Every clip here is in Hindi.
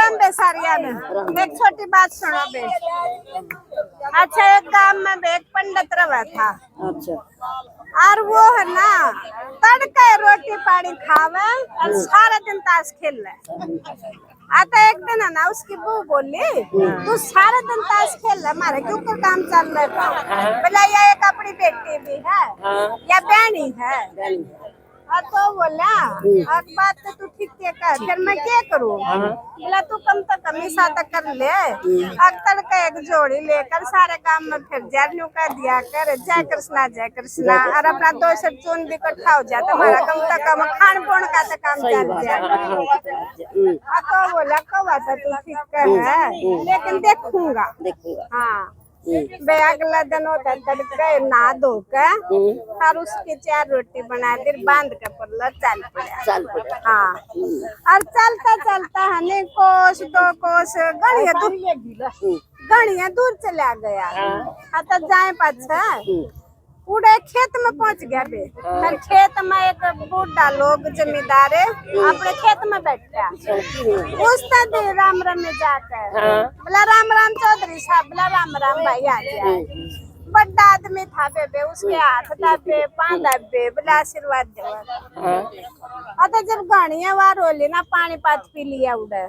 राम बे सारिया में एक छोटी बात सुनो बे। अच्छा एक गांव में बे एक पंडित रहा था। अच्छा। और वो है ना तड़के रोटी पानी खावे और सारा दिन ताश खेल ले। आता एक दिन है ना उसकी बहू बोली तू सारा दिन ताश खेल ले हमारे क्यों कर काम चल रहा है। बोला ये एक अपनी बेटी भी है या बहनी है। तो बोला अब बात तो तू ठीक है कर फिर मैं क्या करूँ। बोला तू कम तो कम ही साथ कर ले अक्तर का एक जोड़ी लेकर सारे काम में फिर जरनू का दिया कर जय कृष्णा और अपना दो से चून भी इकट्ठा हो जाता हमारा कम तो कम खान पीन का तो काम चल जाए। तो बोला कब आता तू ठीक है लेकिन देखूंगा। हाँ अगला दिन होता तड़के नहा धो के और उसकी 4 रोटी बना दी बांध के पड़ला चल पड़ा। हाँ और चलता चलता हने कोस 2 कोस घड़िया दूर चला गया। हाँ तो जाए पाछा उड़े खेत में पहुंच गया बे। फिर खेत में एक बूढ़ा लोग जमींदार है अपने खेत में बैठा पूछता दे राम राम में जाकर बोला राम राम चौधरी साहब। बोला राम राम भाई आ जाए। बड़ा आदमी था बेबे उसके हाथ दाबे पांव दाबे बोला आशीर्वाद देवा। तो जब गाड़िया वार होली ना पानी पात पी लिया उड़े।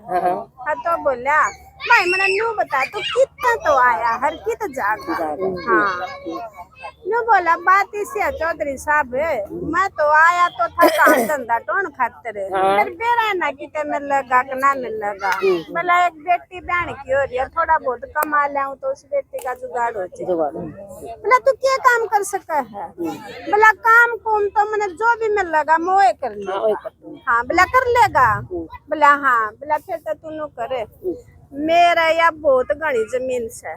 तो बोला भाई मैंने न्यू बता तू कितना तो आया हर कित जागा। हाँ न्यू बोला बात इसी है चौधरी साहब मैं तो आया तो था काम धंधा टोन खातर फिर बेरा ना किते मिल लगा कि ना मिल लगा। बोला एक बेटी बहन की हो रही है थोड़ा बहुत कमा लाऊं तो उस बेटी का जुगाड़ हो जाए। बोला तू क्या काम कर सका है। बोला काम कुम तो मैंने जो भी मिल लगा मोए कर ले। हाँ बोला कर लेगा। बोला हाँ। बोला फिर तो तू नो करे मेरा या बहुत घनी जमीन से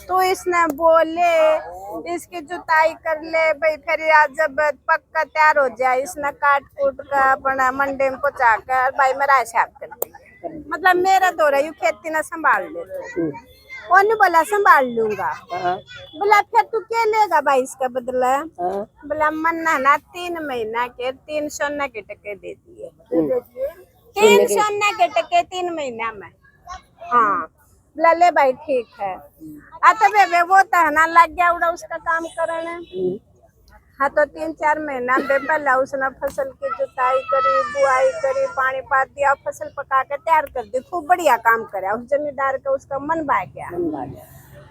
तो इसने बोले इसकी जुताई कर ले भाई फिर जब पक्का तैयार हो जाए इसने काट कूट कर अपना मंडी में पहुंचा कर भाई मेरा हिसाब कर दे मतलब मेरा दौरा यू खेती ना संभाल ले। उन्होंने बोला संभाल लूंगा। बोला फिर तू क्या लेगा भाई इसका बदला। बोला मन्ना ना 3 महीना के 300 के टके दे दिए 300 के टके 3 महीना में। हाँ बोला ले भाई ठीक है। तो बेबे वो तो है ना लग गया उड़ा उसका काम करने। हाँ तो 3-4 महीना बेबला उसने फसल की जुताई करी बुआई करी पानी पात दिया फसल पका के तैयार कर दी खूब बढ़िया काम करा उस जमींदार का उसका मन भाग गया।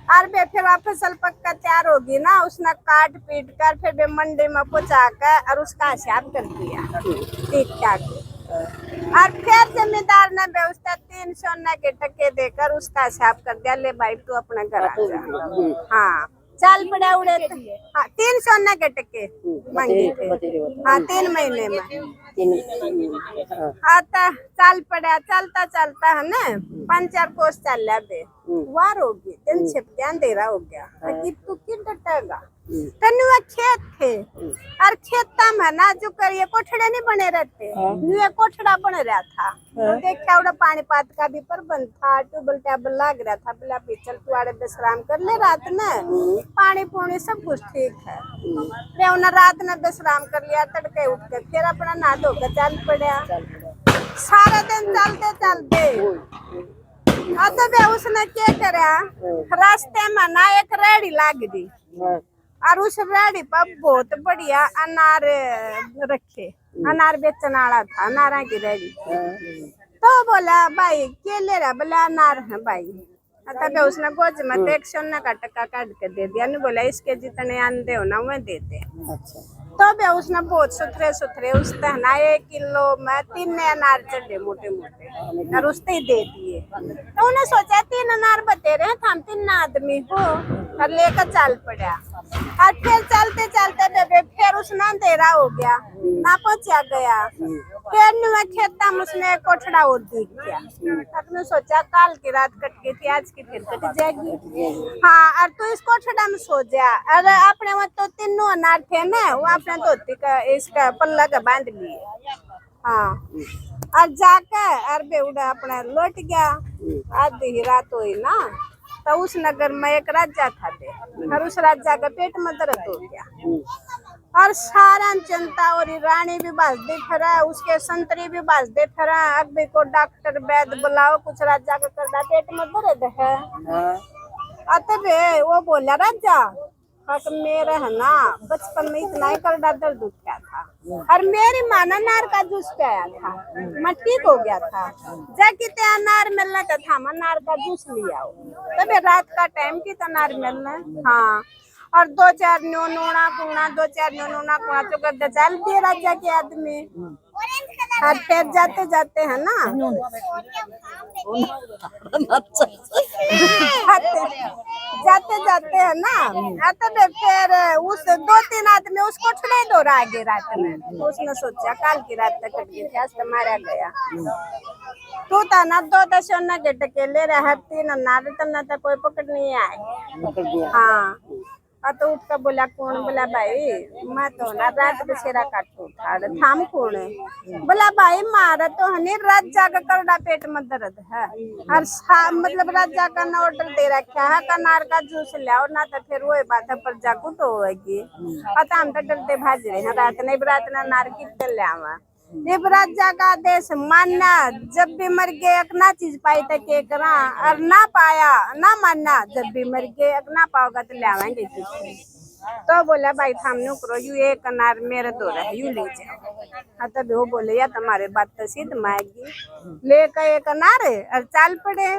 और बे फिर वह फसल पक्का तैयार होगी ना उसने काट पीट कर फिर बे मंडी में पहुंचा कर और उसका हिसाब कर दिया ठीक ठाक। और फिर जमींदार ने व्यवस्था 300 के टके देकर उसका हिसाब कर दिया ले भाई तू अपने घर आ जा। हाँ चल पड़ा उड़े। हाँ 300 के टके मांगे थे। हाँ 3 महीने में। आता चल पड़ा चलता चलता है ना 5-4 कोस चल बे वार होगी दिन छिप गया अंधेरा हो गया। तू किन डटेगा तनु खेत थे और खेता में ना जो करिए कोठड़े नहीं बने रहते ये कोठड़ा बन रहा था। तो देखा उड़ा पानी पात का भी प्रबंध था ट्यूबल टैबल लग रहा था। बोला चल तू आड़े विश्राम कर ले रात में पानी पूनी सब कुछ ठीक है। उन्हें रात में विश्राम कर लिया तड़के उठ कर फिर अपना नहा धो कर चल पड़ा। सारा दिन चलते चलते तो उसने क्या करा रास्ते में ना एक रेड़ी लाग दी और उस रेड़ी पर बहुत बढ़िया अनार रखे अनार बेचने वाला था अनारा की रेड़ी। तो बोला भाई क्या ले रहा। बोला अनार है भाई। तब उसने गोज में 100 का टका काट के दे दिया। नहीं बोला इसके जितने अंडे हो ना वह देते। तो बे उसने बहुत सुथरे उसने ना 1 किलो में 3 अनार चढ़े मोटे मोटे और उसने दे दिए। तो उन्हें सोचा 3 अनार बते रहे हम 3 आदमी हो और लेकर चल पड़ा। और फिर चलते चलते बेबे फिर उसने अंधेरा हो गया ना पहुंचा गया। फिर खेता में उसने कोठड़ा और दिख गया। अपने सोचा काल की रात कट गई थी आज की फिर कट जाएगी। हाँ और तू इस कोठड़ा में सो जा। अरे अपने वहाँ तो 3 अनार थे ना वो अपने धोती का इसका पल्ला का बांध लिए। हाँ और जाकर और बेउड़ा अपना लौट गया। आधी रात हुई ना तो उस नगर में एक राजा था दे और उस राजा का पेट में दर्द हो गया। और सारा जनता और रानी भी बाज दे फिरा, उसके संतरी भी बाज दे फिरा। अभी को डॉक्टर वैद बुलाओ, कुछ राजा का करदा पेट में दर्द है। अतः बे वो बोला राजा हक मेरा है ना बचपन में इतना ही करदा दर्द उठा था, और मेरी माँ ना नार का जूस पिया था, मैं ठीक हो गया था। जाके ते अनार मिलना था, मैं नार का जूस लिया आओ। तबे रात का टाइम की तो नार मिलना। हाँ, और दो चार नूना कुणा तो कर चल दिए राजा के आदमी। और फिर जाते जाते है ना जाते जाते है ना आते फिर उस 2-3 आदमी उसको ठुड़े दौड़ा आगे रात में। उसने सोचा काल की रात तक कट गई थी, आज तो मारा गया। तू था ना 2 दशों न गेट के ले रहा 3 नारे तब न कोई पकड़ नहीं आए। हाँ, तो उठ कर बोला कौन? बोला भाई मैं तो ना रात बसेरा काटू था, थाम कौन है? बोला भाई मारा तो हनी रात जाकर करड़ा पेट में दर्द है, और मतलब रात जाकर ना ऑर्डर दे रखा है कनार का जूस लाओ ना, तो फिर वही बात है पर जाकू तो होगी। पता हम तो डरते भाज रहे हैं रात नहीं बरात ना नार कितने ले आवा। ये राजा का आदेश मानना, जब भी मर गए ना चीज पाई तक के करा, और ना पाया ना मानना, जब भी मर गए ना पाओगा तो ले आवेंगे। तो बोला भाई थामने करो, यू एक अनार मेरे दो रहे यू ले जाओ। हाँ तब वो बोले या तुम्हारे बात तो सिद्ध माएगी, लेकर एक अनार और चाल पड़े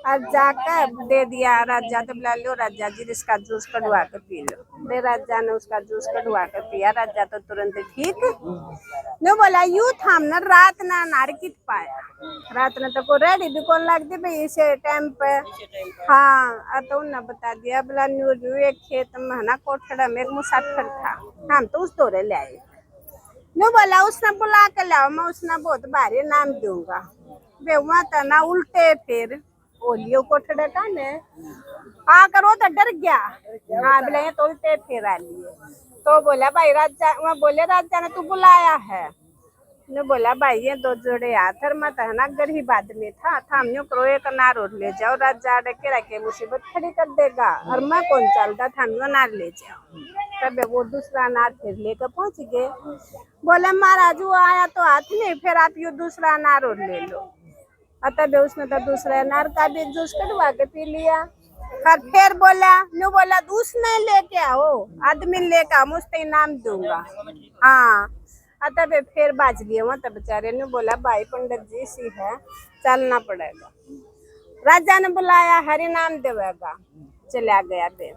और जाकर दे दिया राजा। तो बोला लो राजा जी इसका जूस कढ़वा कर पी लो। दे राजा ने उसका जूस कढ़वा कर पिया, राजा तो तुरंत ठीक। ने बोला यू थाम ना रात ना अनार कित पाया, रात ने तो को रेडी भी कौन लगती भाई इसे टाइम पे। हाँ तो उन्हें बता दिया बोला न्यू एक खेत में है ना कोठड़ा में एक मुसाफिर था, हम तो उस दौरे ले आए। न्यू बोला उसने बुला के लाओ, मैं उसने बहुत भारी नाम दूंगा। वे वहां था ना उल्टे फिर बोलियो कोठड़े का ने आकर वो तो डर गया। हाँ बोले तो उल्टे फिर आ लिए। तो बोला भाई राजा, वहाँ बोले राजा ने तू बुलाया है? ने बोला भाई ये 2 जोड़े हाथ और मत है ना गरीब आदमी था, थामने करो एक अनार और ले जाओ, राजा डके रखे मुसीबत खड़ी कर देगा, और मैं कौन चलता थामने अनार ले जाओ। तब वो दूसरा अनार फिर लेकर पहुंच गए। बोले महाराज वो आया तो हाथ नहीं, फिर आप ये दूसरा अनार और ले लो। तब उसने तो दूसरे अनार का भी जूस कटवा के पी लिया। और फिर बोला नु बोला उसने लेके आओ, आदमी लेके आओ, मुझे इनाम दूंगा। हाँ तब फिर बाज गए वहाँ, तब बेचारे ने बोला भाई पंडित जी सी है चलना पड़ेगा। राजा ने बुलाया हरि नाम देवेगा, चला गया फिर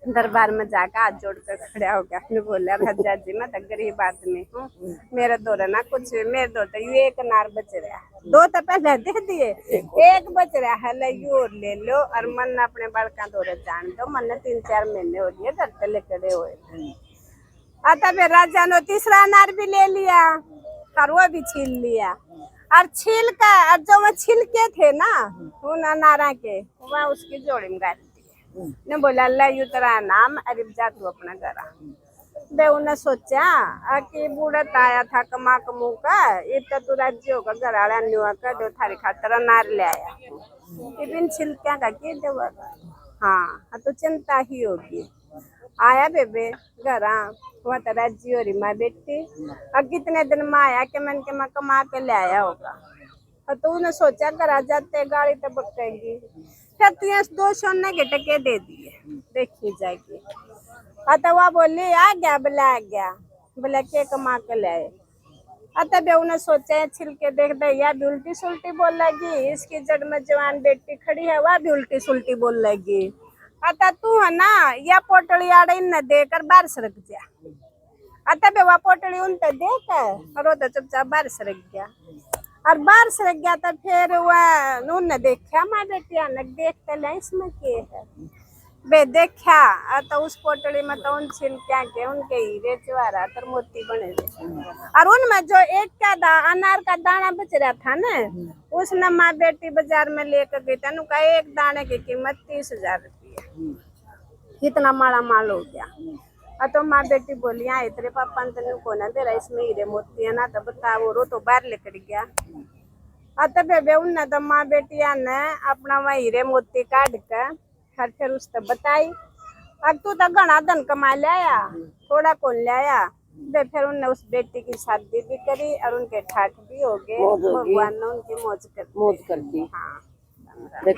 दरबार में जाकर हाथ जोड़ कर खड़ा हो गया। ने बोला राजा जी मैं तो गरीब आदमी हूँ, मेरे दौरे ना कुछ, मेरे दो तो यू एक अनार बच रहा है, 2 तो पहले दे दिए, एक बच रहा है ले यू और ले लो, और मन अपने बड़का दौरे जान दो, मन 3-4 महीने हो गए घर तले खड़े हुए। तब राजा ने तीसरा अनार भी ले लिया और वो भी छील लिया, और छील कर और जो वो छिलके थे ना उन अनारा के वह उसकी जोड़ी में गाड़ दिए। ने बोला अल्लाह यू तेरा नाम अरिब जा तू अपना घर। बे उन्हें सोचा कि बूढ़त आया था कमा कमू का, इतना तू राज्य होगा घर आड़ा न्यू का जो थारी खातर अनार ले आया, बिन छिलकिया का के देगा। हाँ तो चिंता ही होगी। आया बेबे घर वहाँ तो राज्य हो रही माँ बेटी, और कितने दिन में आया कि मन के मैं कमा के ले आया होगा। तो उन्हें सोचा घर जाते गाड़ी तो बकेगी, फिर तुझे 2 सोने के टके दे दिए, देखी जाएगी। तो वह बोली आ गया, बोला आ गया, बोला के कमा के ले आए। तब उन्हें सोचा छिलके देख दे या भी उल्टी सुल्टी बोल लगी, इसकी जड़ में जवान बेटी खड़ी है वह भी उल्टी सुल्टी बोल लगी। तू है ना या पोटली आड़े न देकर बाहर सरक जा। तब वह पोटली उन तक देकर और तो चुपचाप बाहर सरक गया, और बाहर सरक गया। तो फिर वह उन देखा माँ बेटिया न देखते ले इसमें के है बे देखा। तो उस पोटली में तो उन छिलकिया के उनके हीरे ज्वारा तर मोती बने थे, और उनमें जो एक का अनार का दाना बच रहा था ना उसने माँ बेटी बाजार में लेकर गई था, उनका एक दाने की कीमत 30,000 रुपया, कितना माला माल हो गया। तो माँ बेटी बोली आई तेरे पापा ने तेन को ना दे रहा इसमें हीरे मोती है ना, तो बता वो रो तो बाहर लेकर गया। तब बेबे उन तो माँ बेटिया ने अपना वह हीरे मोती काट कर फिर उसने बताई। अब तू तो घना धन कमा लिया, थोड़ा कौन लिया। फिर उनने उस बेटी की शादी भी करी और उनके ठाठ भी हो गए। भगवान ने उनकी मौज कर दी। मौज कर दी। हाँ।